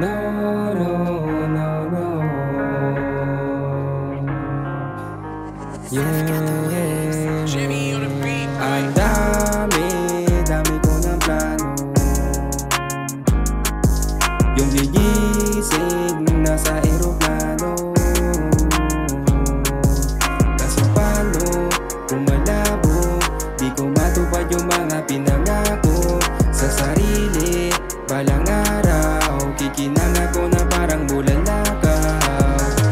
No, no, no, no. Yeah. Jimmy on the beat, Ang dami, dami ko ng plano. Yung gigising nasa eroplano. Kaso paano kung malabo, di ko matupad yung mga pinangako sa sarili. Balang araw, kikinang ako na parang bulalakaw.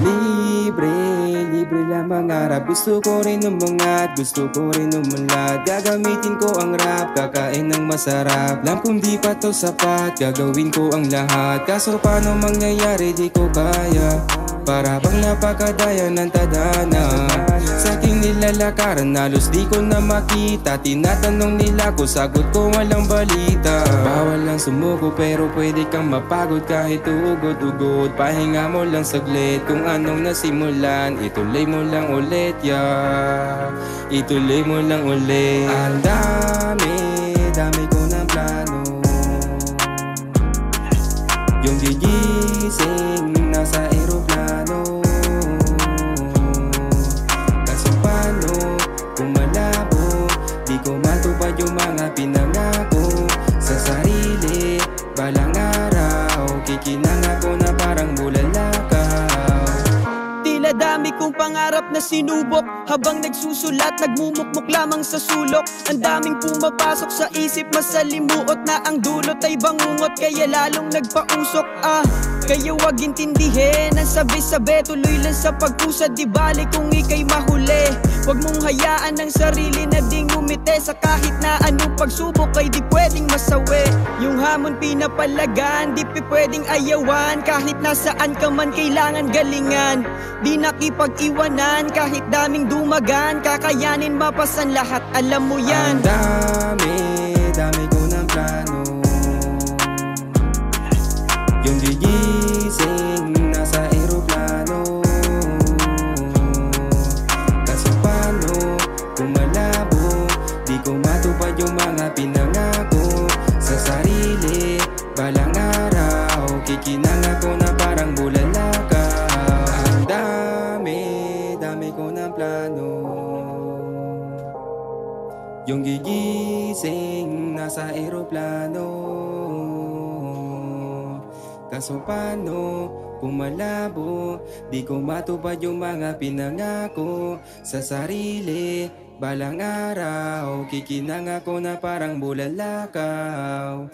Libre lang mangarap. Gusto ko rin umangat, gusto ko rin umunlad. Gagamitin ko ang rap, kakain ng masarap. Alam kung di pa to sapat, gagawin ko ang lahat. Kaso paano mangyayari, di ko kaya. Para bang napakadaya ng tadhana. Sa aking nilalakaran, halos di ko na makita. Tinatanong nila ko, sagot ko walang balita. Bawal lang sumuko pero pwede kang mapagod kahit ugod-ugod. Pahinga mo lang saglit kung anong nasimulan. Ituloy mo lang ulit, yeah. Ituloy mo lang ulit. Ang dami, dami ko ng plano. Yung gigising nasa eroplano. Kaso paano kung malabo, di ko matupad yung mga pinangako sa sarili. Balang araw, kikinang ako na parang bulalakaw. Tila dami kong pangarap na sinubok. Habang nagsusulat, nagmumukmuk lamang sa sulok. Ang daming pumapasok sa isip, masalimuot na ang dulot ay bangungot. Kaya lalong nagpausok, kaya wag intindihin ang sabi-sabi, tuloy lang sa pag-usad. Di bali kung ika'y mahuli. Wag mong hayaan ang sarili na ding umite. Sa kahit na anong pagsubok ay di pwedeng masawi. Yung hamon pinapalagan, di pwedeng ayawan. Kahit nasaan ka man kailangan galingan. Di nakipag-iwanan kahit daming dumagan. Kakayanin mapasan lahat, alam mo yan. Ang dami, dami ko ng plano. Yung gigising nasa eroplano. Kaso paano kung malabo, di ko matupad yung mga pinangako sa sarili. Balang araw, kikinang ako na parang bulalakaw. Ang dami, dami ko ng plano. Yung gigising nasa eroplano. Kaso paano kung malabo, di ko matupad yung mga pinangako sa sarili. Balang araw, kikinang ako na parang bulalakaw.